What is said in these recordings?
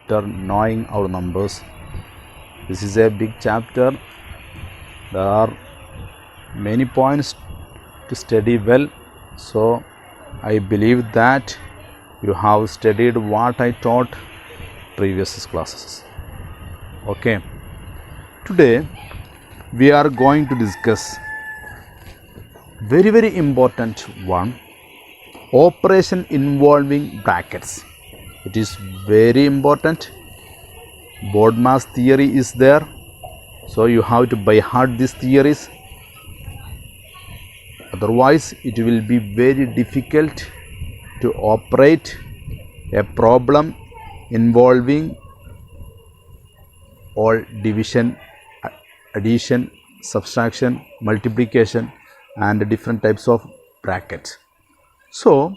chapter knowing our numbers. This is a big chapter. There are many points to study well, so I believe that you have studied what I taught previous classes. Okay, today we are going to discuss very important one, operation involving brackets. It is very important. BODMAS theory is there, so you have to by heart these theories, otherwise it will be very difficult to operate a problem involving all division, addition, subtraction, multiplication and different types of brackets. So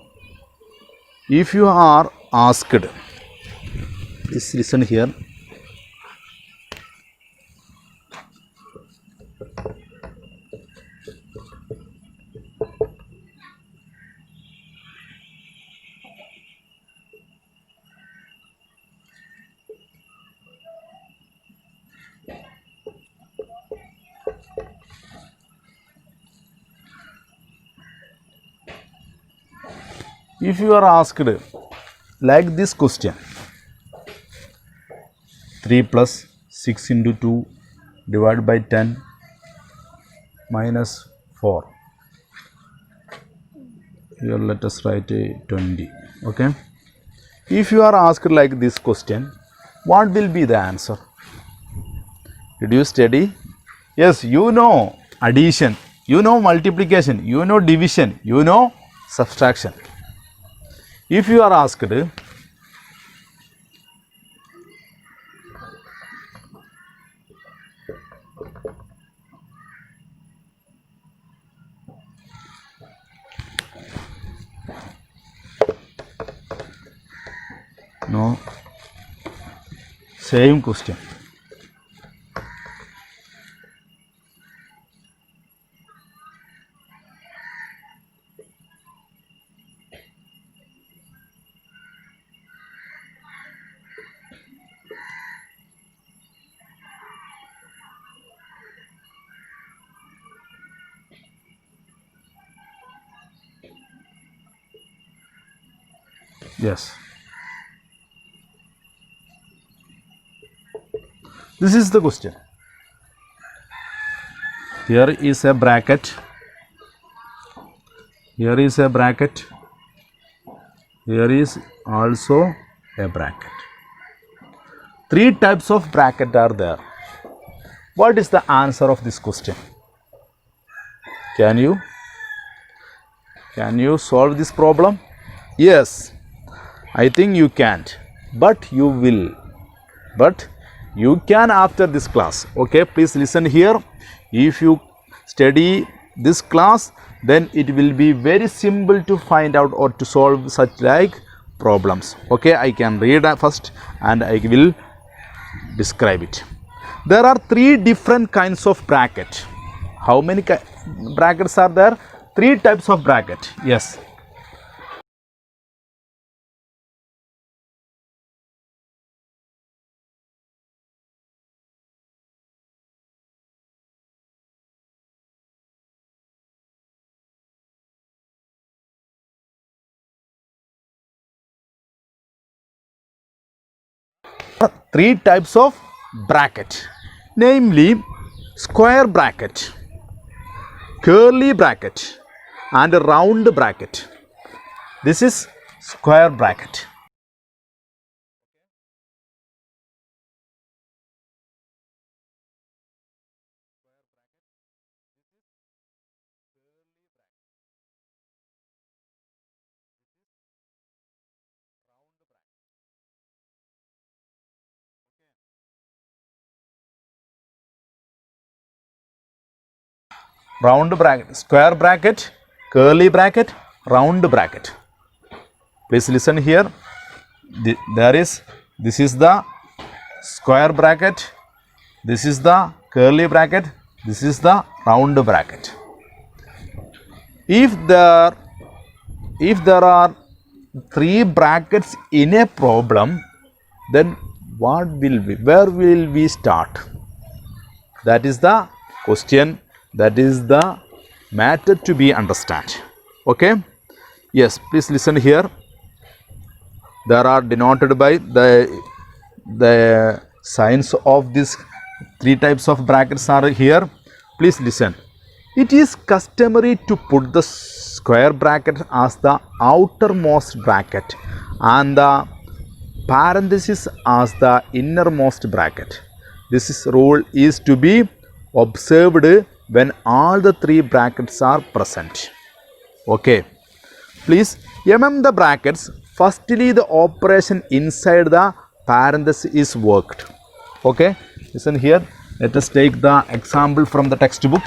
if you are asked, please listen here. If you are asked like this question, 3 plus 6 into 2 divided by 10 minus 4, here let us write a 20. Okay, if you are asked like this question, what will be the answer? Did you study? Yes, you know addition, you know multiplication, you know division, you know subtraction. If you are asked no, same question. Yes, this is the question. Here is a bracket, here is a bracket, here is also a bracket. Three types of bracket are there. What is the answer of this question? Can you solve this problem? Yes, I think you can't, but you will. But you can after this class. Okay, please listen here. If you study this class, then it will be very simple to find out or to solve such like problems. Okay, I can read first and I will describe it. There are three different kinds of bracket. How many brackets are there? Three types of bracket. Yes. Three types of bracket, namely square bracket, curly bracket and round bracket. This is square bracket. Round bracket, square bracket, curly bracket, round bracket. Please listen here. This is the square bracket, this is the curly bracket, this is the round bracket. If there are three brackets in a problem, then where will we start? That is the question, that is the matter to be understand. Okay, yes, please listen here. There are denoted by the signs of these three types of brackets are here. Please listen. It is customary to put the square bracket as the outermost bracket and the parenthesis as the innermost bracket. This rule is to be observed when all the three brackets are present. Okay, please, among the brackets, firstly the operation inside the parenthesis is worked. Okay, listen here. Let us take the example from the textbook.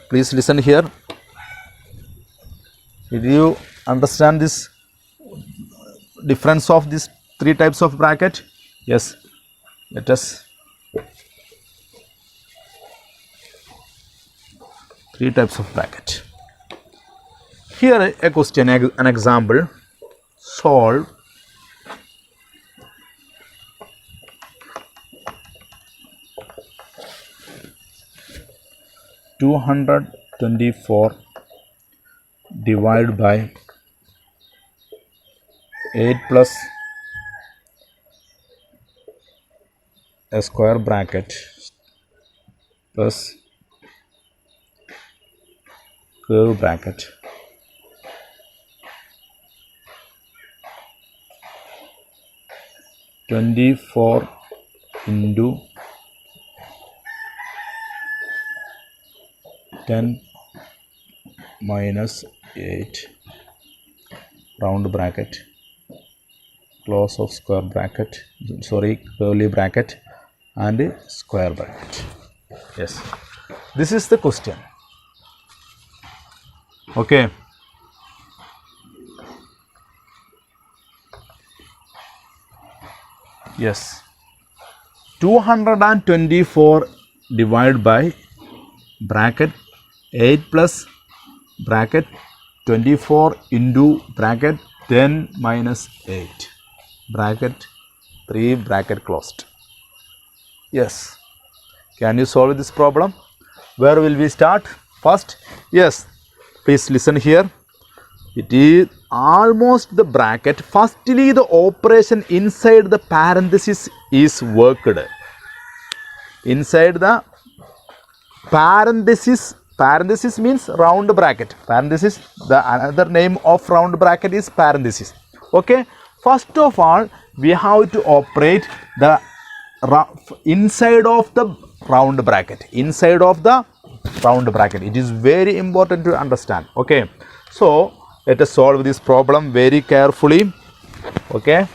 Please listen here. Did you understand this difference of these three types of bracket? Yes, let us. Three types of bracket. Here a question, an example. Solve (224) divided by 8 plus a square bracket plus curve bracket (24) into 10 minus 8 round bracket close of square bracket, sorry, curly bracket and square bracket. Yes, this is the question. Okay, yes, 224 divided by bracket 8 plus bracket 24 into bracket 10 minus 8 bracket 3 bracket closed. Yes, can you solve this problem? Where will we start first? Yes, please listen here. It is almost the bracket. Firstly, the operation inside the parenthesis is worked. Inside the parenthesis means round bracket. Parenthesis, the another name of round bracket is parenthesis. Okay, first of all we have to operate the inside of the round bracket. Inside of the round bracket, it is very important to understand. Okay, so let us solve this problem very carefully. Okay,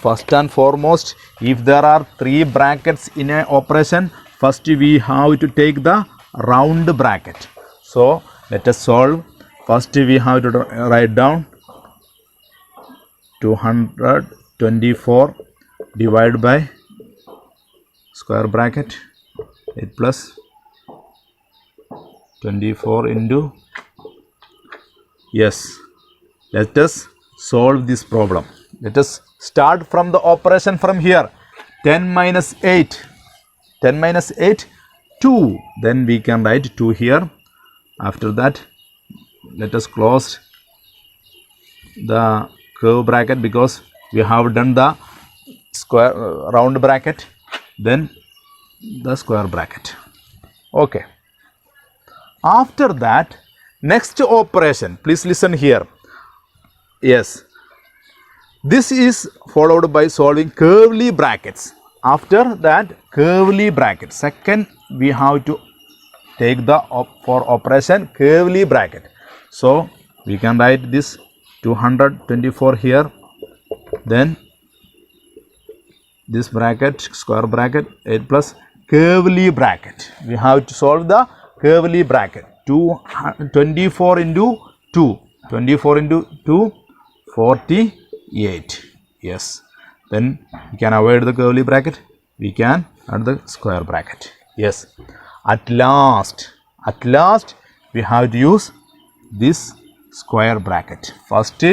first and foremost, if there are three brackets in an operation, first we have to take the round bracket. So let us solve. First we have to write down 224 divided by square bracket 8 plus 24 into, yes, let us solve this problem. Let us start from the operation from here. 10 minus 8, 10 minus 8, 2, then we can write 2 here. After that let us close the curve bracket because we have done the square round bracket, then the square bracket. Okay, after that next operation, please listen here. Yes, this is followed by solving curly brackets. After that curly bracket, second we have to take the for operation curly bracket. So we can write this 224 here, then this bracket square bracket 8 plus curly bracket. We have to solve the curly bracket. 24 into 2, 24 into 2, 48. Yes, then we can avoid the curly bracket, we can add the square bracket. Yes, at last we have to use this square bracket. First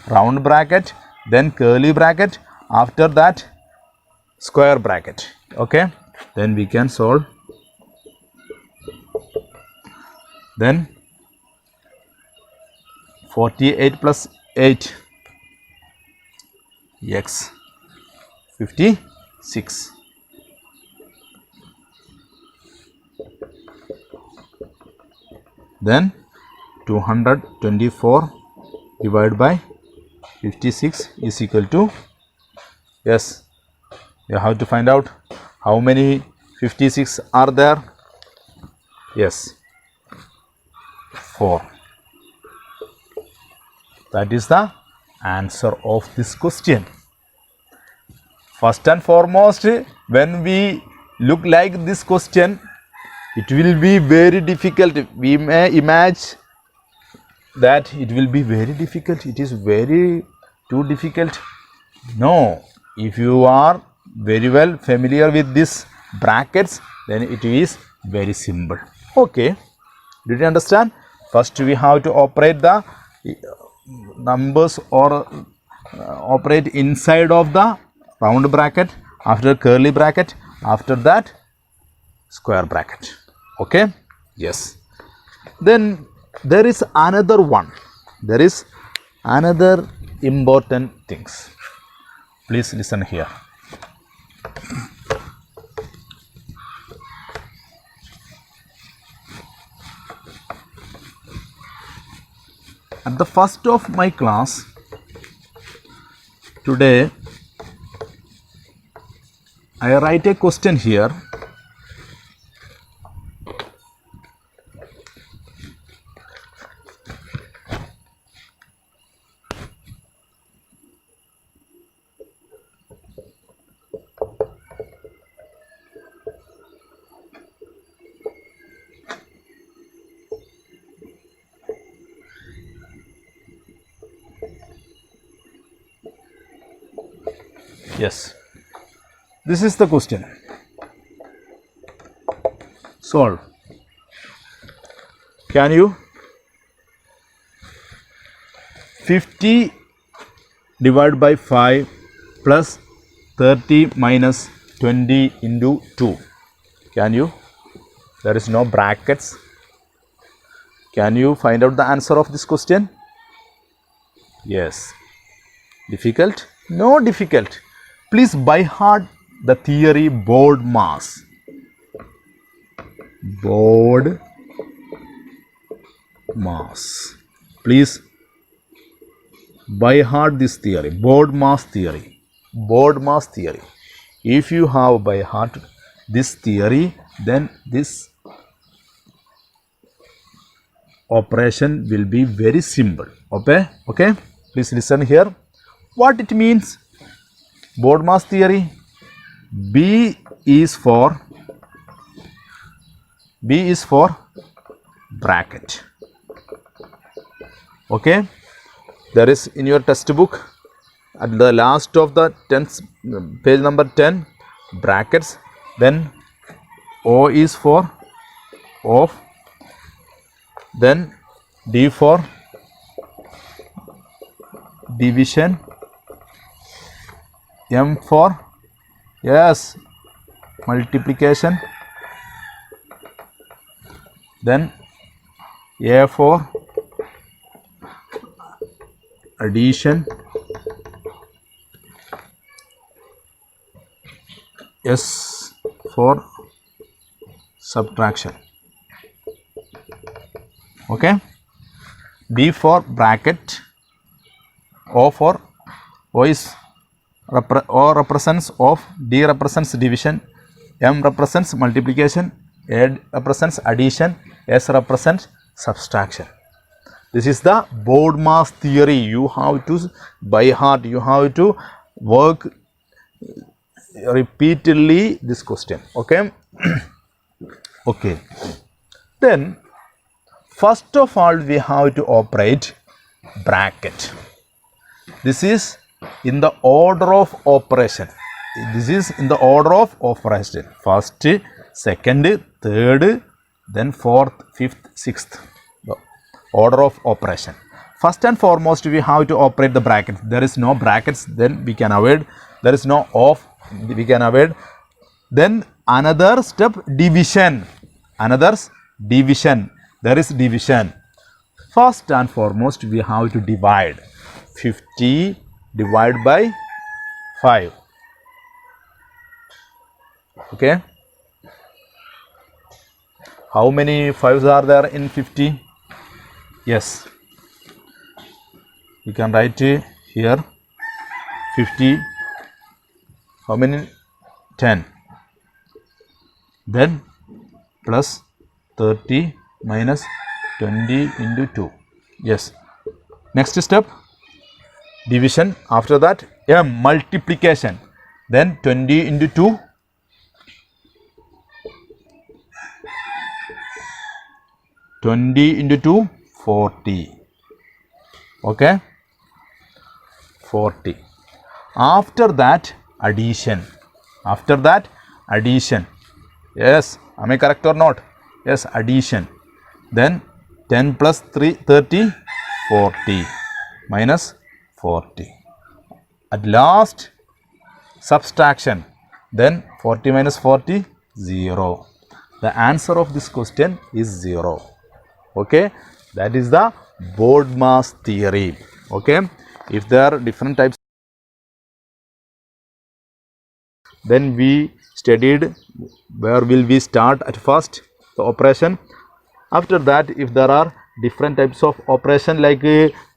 round bracket, then curly bracket, after that square bracket. Okay, then we can solve. Then 48 plus 8 x 56. Then 224 divided by 56 is equal to, yes, you have to find out how many 56 are there. Yes, 4. That is the answer of this question. First and foremost, when we look like this question, it will be very difficult. We may imagine that it will be very difficult. It is very too difficult. No, if you are very well familiar with this brackets, then it is very simple. Okay, did you understand? First we have to operate the numbers or operate inside of the round bracket, after curly bracket, after that square bracket. Okay, yes. Then there is another one. There is another important things. Please listen here. At the first of my class today, I write a question here. Yes, this is the question. Solve. Can you 50 divided by 5 plus 30 minus 20 into 2? Can you? There is no brackets. Can you find out the answer of this question? Yes. Difficult? No difficult. Please by heart the theory BODMAS. BODMAS. Please by heart this theory, BODMAS theory. BODMAS theory. If you have by heart this theory, then this operation will be very simple. Okay? Okay? Please listen here. What it means? BODMAS theory. B is for bracket. Okay, there is in your textbook at the last of the 10th page number 10 brackets. Then O is for of, then D for division, M for, yes, multiplication, then A for addition, S for subtraction. Okay, B for bracket, O for O is O represents of, D represents division, M represents multiplication, A represents addition, S represents subtraction. This is the BODMAS theory. You have to by heart, you have to work repeatedly this question. Okay. Okay, then first of all we have to operate bracket. This is in the order of operation. This is in the order of operation. First, second, third, then fourth, fifth, sixth. The order of operation. First and foremost, we have to operate the brackets. There is no brackets, then we can avoid. There is no off, we can avoid. Then another step, division. Another's division. There is division. First and foremost, we have to divide. 50 divided by 5. Okay. How many 5s are there in 50? Yes. You can write here 50. How many? 10. Then plus 30 minus 20 into 2. Yes. Next step, division. After that, multiplication. Then 20 into 2. 20 into 2, 40. Okay. 40. After that, addition. After that, addition. Yes. Am I correct or not? Yes, addition. Then 10 plus 3, 30, 40. Minus 40. At last, subtraction. Then 40 minus 40, 0. The answer of this question is 0. Okay. That is the BODMAS theory. Okay. If there are different types, then we studied where will we start at first the operation. After that, if there are different types of operation like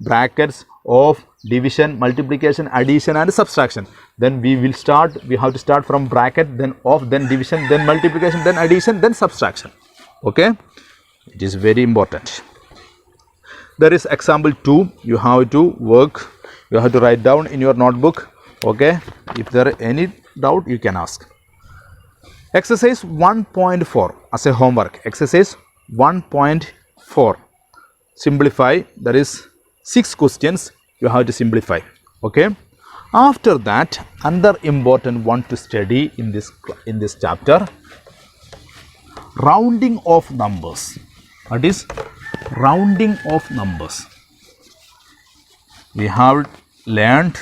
brackets, of, division, multiplication, addition and subtraction, then we have to start from bracket, then of, then division, then multiplication, then addition, then subtraction. Okay. It is very important. There is example 2. You have to work. You have to write down in your notebook. Okay. If there are any doubt, you can ask. Exercise 1.4 as a homework. Exercise 1.4. Simplify. There is 6 questions. You have to simplify. Okay. After that, another important one to study in this chapter, rounding of numbers. What is rounding of numbers? We have learned,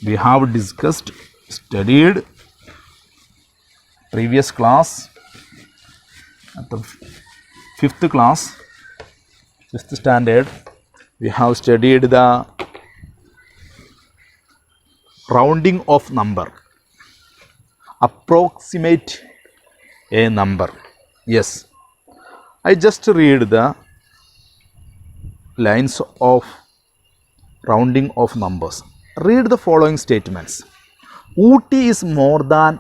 we have discussed, studied previous class at the 5th class, 5th standard. We have studied the rounding of number, approximate a number. Yes. I just read the lines of rounding of numbers. Read the following statements. Ooty is more than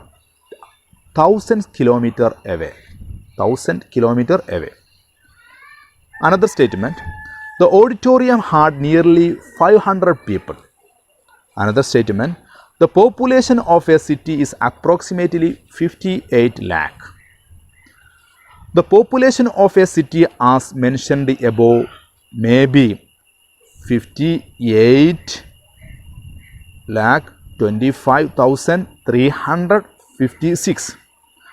1000 kilometers away. 1000 kilometers away. Another statement. The auditorium had nearly 500 people. Another statement. The population of a city is approximately 58 lakh. The population of a city as mentioned above may be 58 lakh 25,356.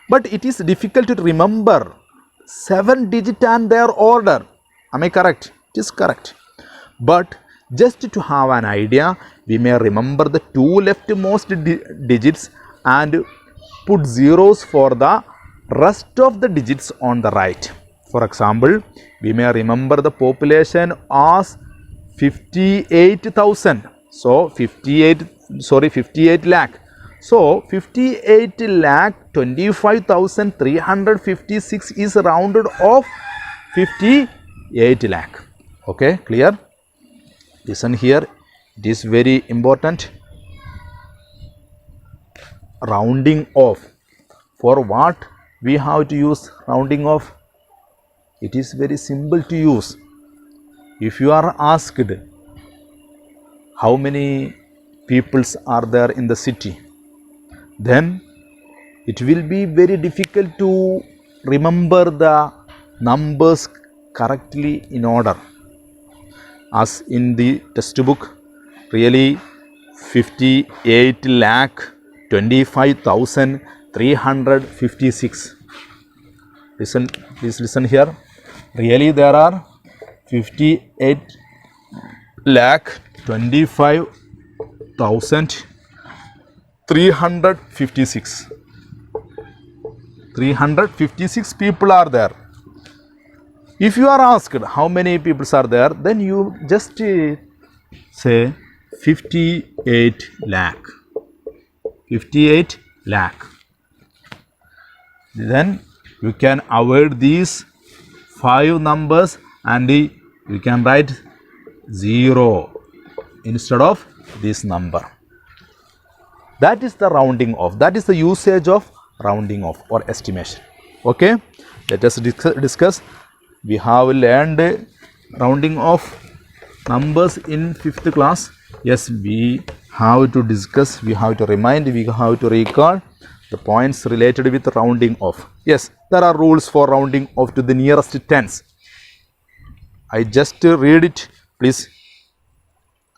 But it is difficult to remember 7 digits and their order. Am I correct? It is correct. But just to have an idea, we may remember the 2 leftmost digits and put zeros for the rest of the digits on the right. For example, we may remember the population as 58,000. So 58 lakh. So 58 lakh 25,356 is rounded off 58 lakh. Okay, clear? Listen here. It is very important. Rounding off. For what we have to use rounding off? It is very simple to use. If you are asked how many peoples are there in the city, then it will be very difficult to remember the numbers correctly in order. As in the textbook, really 58 lakh 25,356. Listen, please listen here. Really there are 58 1,25,356. 356 people are there. If you are asked how many people are there, then you just say 58 lakh. 58 lakh. Then you can avoid these 5 numbers and you can write 0 instead of this number. That is the rounding off. That is the usage of rounding off or estimation. Okay, let us discuss. We have learned rounding off numbers in 5th class. Yes, we have to discuss, we have to remind, we have to recall the points related with rounding off. Yes, there are rules for rounding off to the nearest tens. I just read it. Please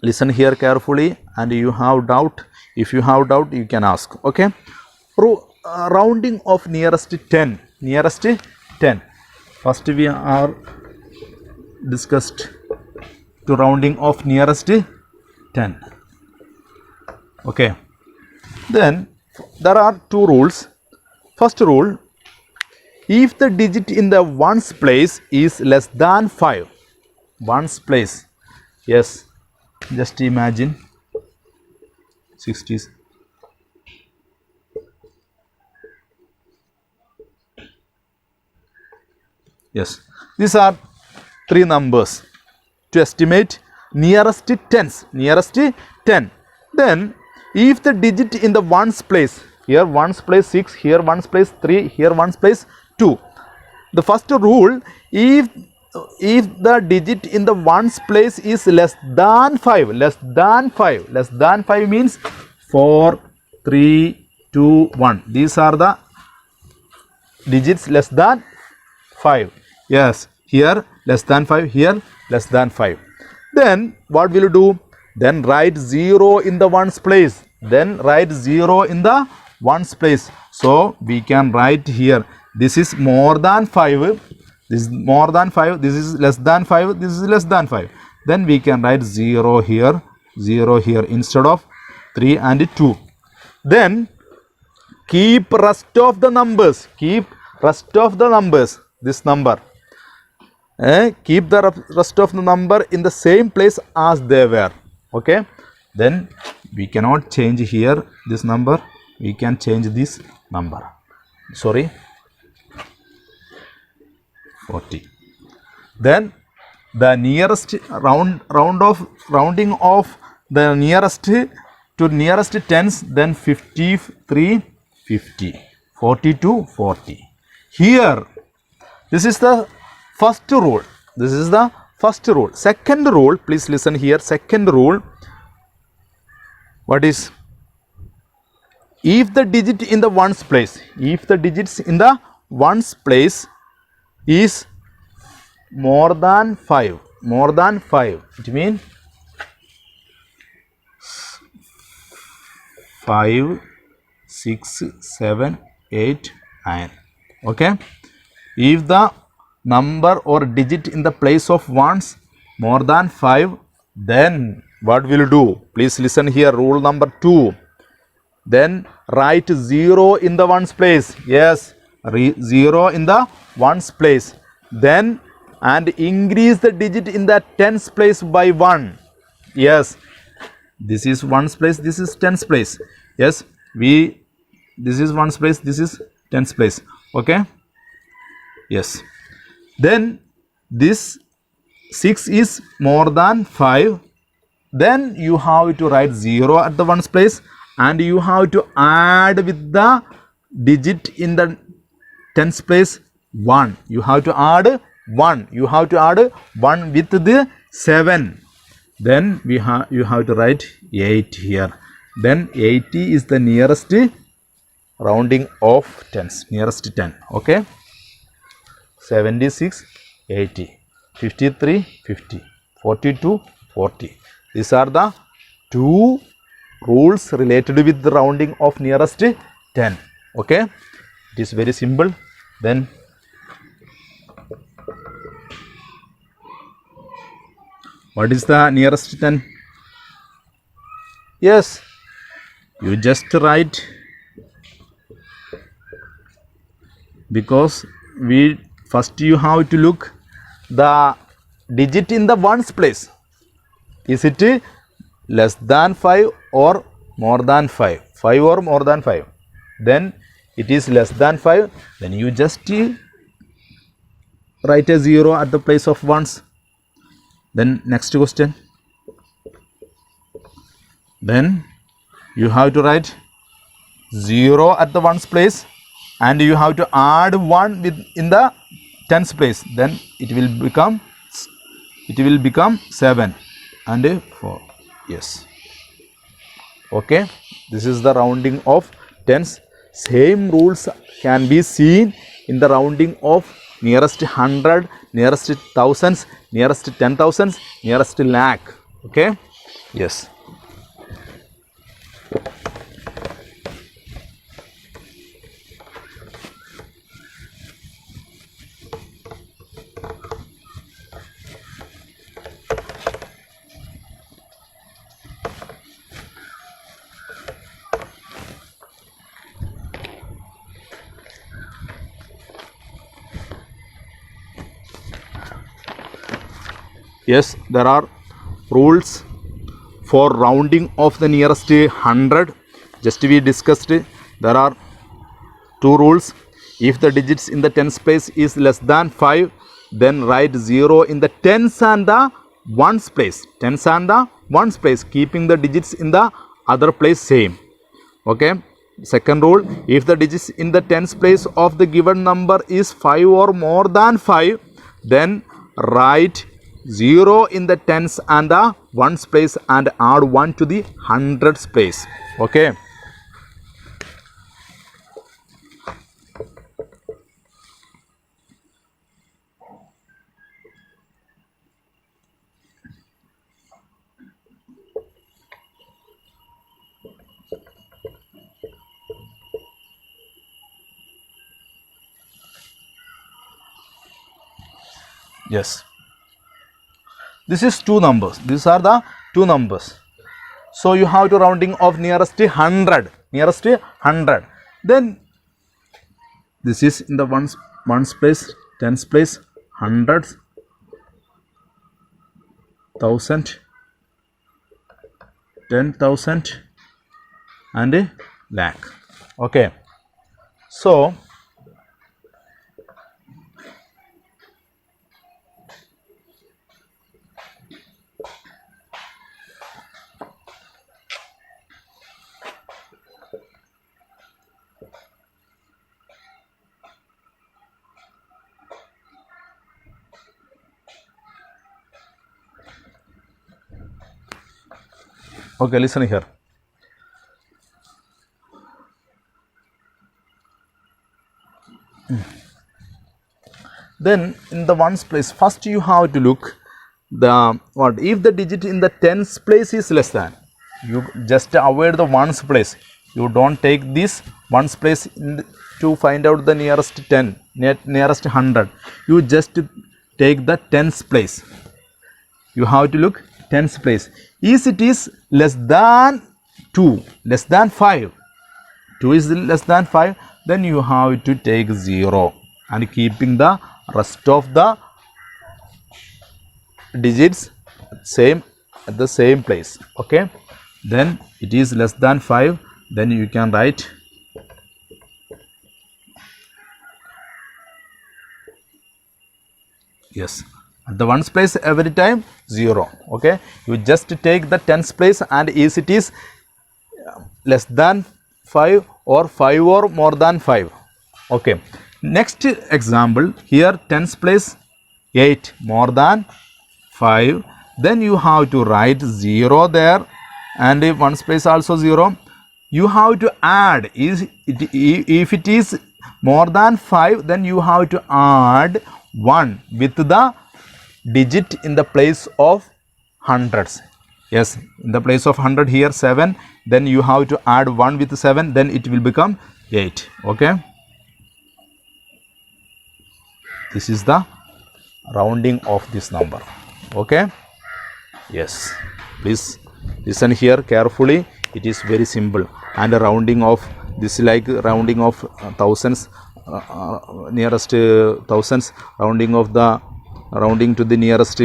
listen here carefully, and you have doubt. If you have doubt, you can ask. Okay, rounding of nearest 10. Nearest 10. First we are discussed to rounding of nearest 10. Okay, then there are 2 rules. First rule, if the digit in the ones place is less than 5. Ones place, yes, just imagine 60s. Yes, these are 3 numbers to estimate nearest tens, nearest 10. Then if the digit in the ones place, here ones place 6, here ones place 3, here ones place 2. The first rule, if the digit in the ones place is less than 5, less than 5 means 4, 3, 2, 1. These are the digits less than 5. Yes, here less than 5, here less than 5. Then what will you do? Then write 0 in the ones place. Then write 0 in the ones place. So we can write here, this is more than 5, this is more than 5, this is less than 5, this is less than 5. Then we can write 0 here, 0 here instead of 3 and 2. Then keep rest of the numbers, keep rest of the numbers, this number. Keep the rest of the number in the same place as they were. Okay, then we cannot change here this number, we can change this number. Sorry, 40. Then the nearest rounding off the nearest to nearest tens, then 53, 50, 42, 40. Here, this is the first rule. This is the first rule. Second rule, please listen here. Second rule, what is? If the digit in the ones place, if the digits in the ones place is more than 5, it means 5, 6, 7, 8, 9. Okay, if the number or digit in the place of ones more than 5, then what will you do? Please listen here, rule number 2. Then write 0 in the ones place. Yes, 0 in the ones place. Then and increase the digit in the tens place by 1. Yes, this is ones place, this is tens place. Yes, this is ones place, this is tens place. Okay, yes. Then this 6 is more than 5. Then you have to write 0 at the ones place, and you have to add with the digit in the tens place 1. You have to add 1. You have to add 1 with the 7. Then you have to write 8 here. Then 80 is the nearest rounding of tens, nearest 10. Okay, 76, 80, 53, 50, 42, 40. These are the 2 rules related with the rounding of nearest 10. Okay, it is very simple. Then What is the nearest 10? Yes, you just write, because first you have to look the digit in the ones place. Is it less than 5 or more than 5? 5 or more than 5? Then it is less than 5. Then you just write a 0 at the place of ones. Then next question. Then you have to write 0 at the ones place, and you have to add 1 in the tens place. Then it will become 7 and 4. Yes. Okay. This is the rounding of tens. Same rules can be seen in the rounding of nearest 100, nearest thousands, nearest 10,000s, nearest lakh. Okay. Yes. Yes, there are rules for rounding of the nearest 100. Just we discussed, there are two rules. If the digits in the tens place is less than 5, then write 0 in the tens and the ones place. Tens and the ones place, keeping the digits in the other place same. Okay. Second rule, if the digits in the tens place of the given number is 5 or more than 5, then write 0 in the tens and the ones place and add 1 to the hundreds place. Okay. Yes. This is two numbers. These are the two numbers. So you have to rounding of nearest 100. Nearest 100. Then this is in the ones place, tens place, hundreds, thousand, 10,000 and a lakh. Okay. So okay, listen here. Then in the ones place, first you have to look the what if the digit in the tens place is less than. You just avoid the ones place. You don't take this ones place to find out the nearest 10, nearest 100. You just take the tens place. You have to look tens place. Is it is less than 2, less than 5. 2 is less than 5. Then you have to take 0 and keeping the rest of the digits same at the same place. Okay. Then it is less than 5. Then you can write yes. At the ones place every time 0. Okay. You just take the tens place, and is it is less than 5 or 5 or more than 5. Okay. Next example, here tens place 8 more than 5. Then you have to write 0 there, and ones place also 0. You have to add, if it is more than 5, then you have to add 1 with the digit in the place of hundreds. Yes, in the place of 100 here 7, then you have to add 1 with 7, then it will become 8. Okay. This is the rounding of this number. Okay. Yes, please listen here carefully. It is very simple, and the rounding of this like rounding of thousands, nearest thousands, rounding to the nearest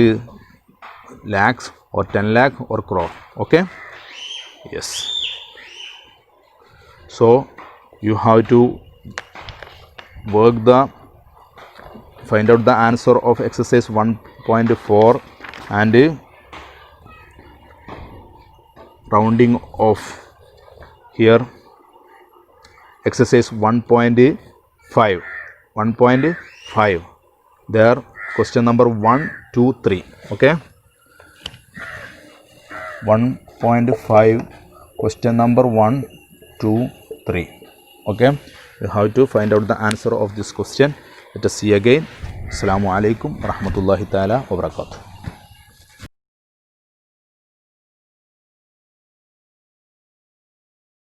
lakhs or 10 lakh or crore. Okay, yes. So you have to find out the answer of exercise 1.4 and rounding of here exercise 1.5 there, question number 1, 2, 3. Okay, 1.5 question number 1, 2, 3. Okay, you have to find out the answer of this question. Let us see again. Assalamu alaikum warahmatullahi ta'ala wabarakatuh.